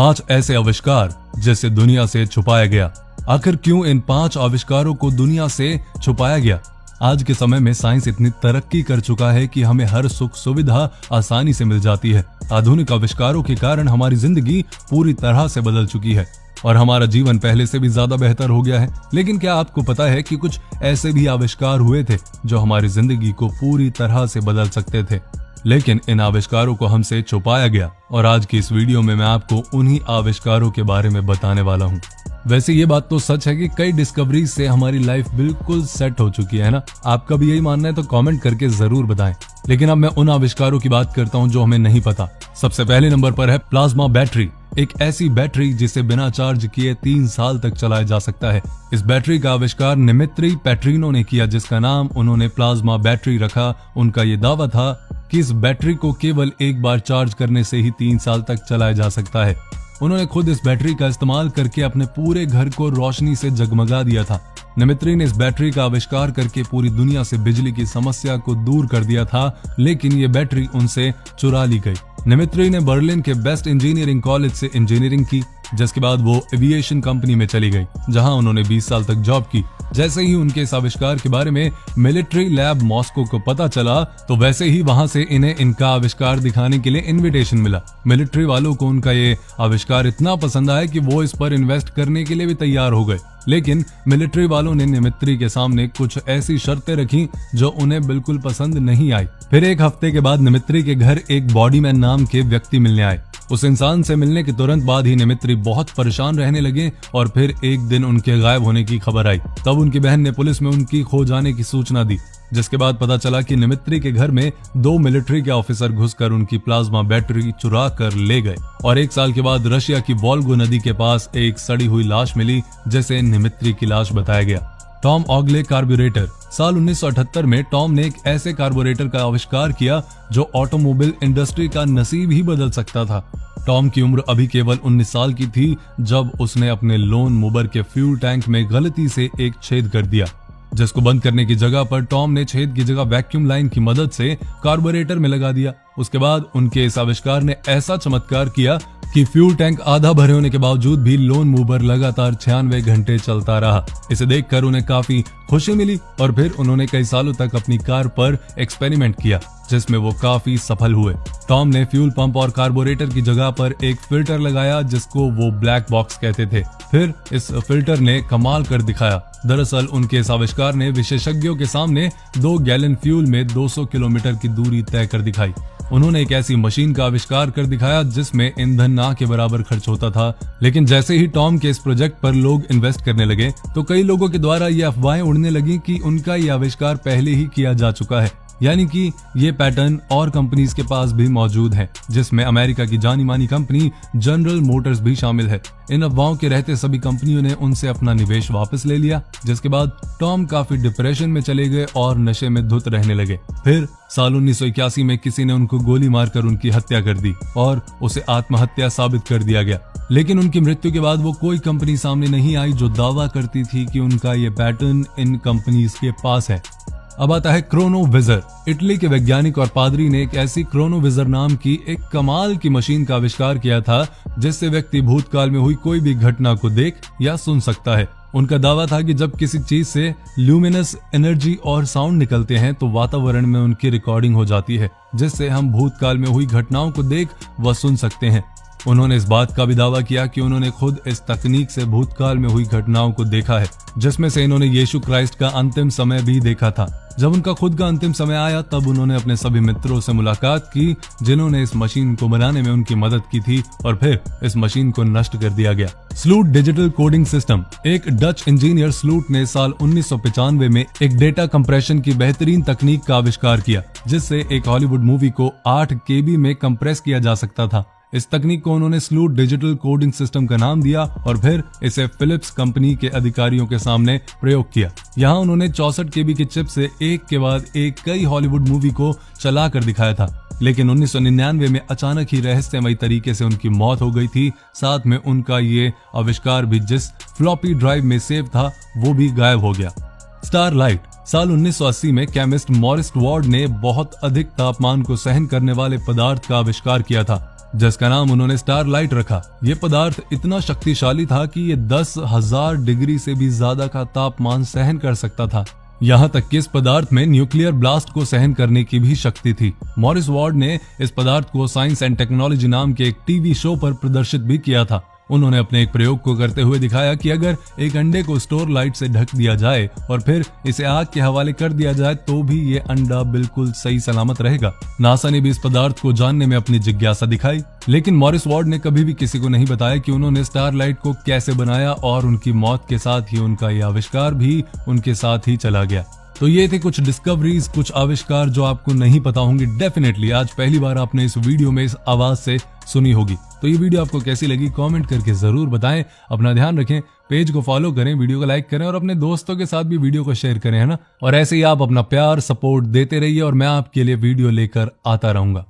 5 ऐसे आविष्कार जिसे दुनिया से छुपाया गया। आखिर क्यों इन 5 आविष्कारों को दुनिया से छुपाया गया? आज के समय में साइंस इतनी तरक्की कर चुका है कि हमें हर सुख सुविधा आसानी से मिल जाती है। आधुनिक आविष्कारों के कारण हमारी जिंदगी पूरी तरह से बदल चुकी है और हमारा जीवन पहले से भी ज्यादा बेहतर हो गया है। लेकिन क्या आपको पता है कि कुछ ऐसे भी आविष्कार हुए थे जो हमारी जिंदगी को पूरी तरह से बदल सकते थे, लेकिन इन आविष्कारों को हमसे छुपाया गया। और आज की इस वीडियो में मैं आपको उन्हीं आविष्कारों के बारे में बताने वाला हूँ। वैसे ये बात तो सच है कि कई डिस्कवरी से हमारी लाइफ बिल्कुल सेट हो चुकी है ना। आपका भी यही मानना है तो कमेंट करके जरूर बताएं। लेकिन अब मैं उन आविष्कारों की बात करता हूँ जो हमें नहीं पता। सबसे पहले नंबर पर है प्लाज्मा बैटरी। एक ऐसी बैटरी जिसे बिना चार्ज किए 3 साल तक चलाया जा सकता है। इस बैटरी का आविष्कार निमित्री पेट्रिनो ने किया, जिसका नाम उन्होंने प्लाज्मा बैटरी रखा। उनका ये दावा था कि इस बैटरी को केवल एक बार चार्ज करने से ही 3 साल तक चलाया जा सकता है। उन्होंने खुद इस बैटरी का इस्तेमाल करके अपने पूरे घर को रोशनी से जगमगा दिया था। निमित्री ने इस बैटरी का आविष्कार करके पूरी दुनिया से बिजली की समस्या को दूर कर दिया था, लेकिन ये बैटरी उनसे चुरा ली गई। निमित्री ने बर्लिन के बेस्ट इंजीनियरिंग कॉलेज से इंजीनियरिंग की, जिसके बाद वो एविएशन कंपनी में चली गई, जहां उन्होंने 20 साल तक जॉब की। जैसे ही उनके इस आविष्कार के बारे में मिलिट्री लैब मॉस्को को पता चला, तो वैसे ही वहां से इन्हें इनका आविष्कार दिखाने के लिए इनविटेशन मिला। मिलिट्री वालों को उनका ये आविष्कार इतना पसंद आया कि वो इस पर इन्वेस्ट करने के लिए भी तैयार हो गए। लेकिन मिलिट्री वालों ने निमित्री के सामने कुछ ऐसी शर्तें रखी जो उन्हें बिल्कुल पसंद नहीं आई। फिर एक हफ्ते के बाद निमित्री के घर एक बॉडीमैन नाम के व्यक्ति मिलने आए। उस इंसान से मिलने के तुरंत बाद ही निमित्री बहुत परेशान रहने लगे और फिर एक दिन उनके गायब होने की खबर आई। तब उनकी बहन ने पुलिस में उनकी खो जाने की सूचना दी, जिसके बाद पता चला कि निमित्री के घर में 2 मिलिट्री के ऑफिसर घुसकर उनकी प्लाज्मा बैटरी चुरा कर ले गए। और 1 साल के बाद रशिया की वोल्गा नदी के पास एक सड़ी हुई लाश मिली, जिसे निमित्री की लाश बताया गया। Tom Ogle carburettor. साल 1978 में टॉम ने एक ऐसे कार्बोरेटर का आविष्कार किया जो ऑटोमोबाइल इंडस्ट्री का नसीब ही बदल सकता था। टॉम की उम्र अभी केवल 19 साल की थी जब उसने अपने लोन मूवर के फ्यूल टैंक में गलती से एक छेद कर दिया, जिसको बंद करने की जगह पर टॉम ने छेद की जगह वैक्यूम लाइन की मदद से कार्बोरेटर में लगा दिया। उसके बाद उनके इस आविष्कार ने ऐसा चमत्कार किया कि फ्यूल टैंक आधा भरे होने के बावजूद भी लोन मूवर लगातार 96 घंटे चलता रहा। इसे देखकर उन्हें काफी खुशी मिली और फिर उन्होंने कई सालों तक अपनी कार पर एक्सपेरिमेंट किया, जिसमें वो काफी सफल हुए। टॉम ने फ्यूल पंप और कार्बोरेटर की जगह पर एक फिल्टर लगाया, जिसको वो ब्लैक बॉक्स कहते थे। फिर इस फिल्टर ने कमाल कर दिखाया। दरअसल उनके इस आविष्कार ने विशेषज्ञों के सामने 2 गैलन फ्यूल में 200 किलोमीटर की दूरी तय कर दिखाई। उन्होंने एक ऐसी मशीन का आविष्कार कर दिखाया जिसमें ईंधन ना के बराबर खर्च होता था। लेकिन जैसे ही टॉम के इस प्रोजेक्ट पर लोग इन्वेस्ट करने लगे, तो कई लोगों के द्वारा ये अफवाहें उड़ने लगी कि उनका ये आविष्कार पहले ही किया जा चुका है, यानी कि ये पैटर्न और कंपनीज के पास भी मौजूद है, जिसमें अमेरिका की जानी मानी कंपनी जनरल मोटर्स भी शामिल है। इन अफवाहों के रहते सभी कंपनियों ने उनसे अपना निवेश वापस ले लिया, जिसके बाद टॉम काफी डिप्रेशन में चले गए और नशे में धुत रहने लगे। फिर साल 1981 में किसी ने उनको गोली मारकर उनकी हत्या कर दी और उसे आत्महत्या साबित कर दिया गया। लेकिन उनकी मृत्यु के बाद वो कोई कंपनी सामने नहीं आई जो दावा करती थी कि उनका ये पैटर्न इन कंपनीज के पास है। अब आता है क्रोनोविजर। इटली के वैज्ञानिक और पादरी ने एक ऐसी क्रोनोविजर नाम की एक कमाल की मशीन का आविष्कार किया था, जिससे व्यक्ति भूतकाल में हुई कोई भी घटना को देख या सुन सकता है। उनका दावा था कि जब किसी चीज से ल्यूमिनस एनर्जी और साउंड निकलते हैं तो वातावरण में उनकी रिकॉर्डिंग हो जाती है, जिससे हम भूतकाल में हुई घटनाओं को देख व सुन सकते हैं। उन्होंने इस बात का भी दावा किया कि उन्होंने खुद इस तकनीक से भूतकाल में हुई घटनाओं को देखा है, जिसमें से इन्होंने यीशु क्राइस्ट का अंतिम समय भी देखा था। जब उनका खुद का अंतिम समय आया, तब उन्होंने अपने सभी मित्रों से मुलाकात की जिन्होंने इस मशीन को बनाने में उनकी मदद की थी, और फिर इस मशीन को नष्ट कर दिया गया। स्लूट डिजिटल कोडिंग सिस्टम। एक डच इंजीनियर स्लूट ने साल 1995 में एक डेटा कंप्रेशन की बेहतरीन तकनीक का आविष्कार किया, जिससे एक हॉलीवुड मूवी को 8 KB में कंप्रेस किया जा सकता था। इस तकनीक को उन्होंने स्लूट डिजिटल कोडिंग सिस्टम का नाम दिया और फिर इसे फिलिप्स कंपनी के अधिकारियों के सामने प्रयोग किया। यहाँ उन्होंने 64 KB की चिप से एक के बाद एक कई हॉलीवुड मूवी को चला कर दिखाया था। लेकिन 1999 में अचानक ही रहस्यमयी तरीके से उनकी मौत हो गई थी। साथ में उनका ये आविष्कार भी जिस फ्लॉपी ड्राइव में सेव था वो भी गायब हो गया। स्टारलाइट। साल 1980 में केमिस्ट मॉरिस वार्ड ने बहुत अधिक तापमान को सहन करने वाले पदार्थ का आविष्कार किया था। जिसका नाम उन्होंने स्टारलाइट रखा। ये पदार्थ इतना शक्तिशाली था कि ये 10,000 डिग्री से भी ज्यादा का तापमान सहन कर सकता था। यहाँ तक कि इस पदार्थ में न्यूक्लियर ब्लास्ट को सहन करने की भी शक्ति थी। मॉरिस वार्ड ने इस पदार्थ को साइंस एंड टेक्नोलॉजी नाम के एक टीवी शो पर प्रदर्शित भी किया था। उन्होंने अपने एक प्रयोग को करते हुए दिखाया कि अगर एक अंडे को स्टोर लाइट से ढक दिया जाए और फिर इसे आग के हवाले कर दिया जाए तो भी ये अंडा बिल्कुल सही सलामत रहेगा। नासा ने भी इस पदार्थ को जानने में अपनी जिज्ञासा दिखाई, लेकिन मॉरिस वार्ड ने कभी भी किसी को नहीं बताया कि उन्होंने स्टारलाइट को कैसे बनाया, और उनकी मौत के साथ ही उनका यह आविष्कार भी उनके साथ ही चला गया। तो ये थे कुछ डिस्कवरीज, कुछ आविष्कार जो आपको नहीं पता होंगे। डेफिनेटली आज पहली बार आपने इस वीडियो में इस आवाज से सुनी होगी। तो ये वीडियो आपको कैसी लगी कमेंट करके जरूर बताएं। अपना ध्यान रखें, पेज को फॉलो करें, वीडियो को लाइक करें और अपने दोस्तों के साथ भी वीडियो को शेयर करें, है ना। और ऐसे ही आप अपना प्यार सपोर्ट देते रहिए और मैं आपके लिए वीडियो लेकर आता रहूंगा।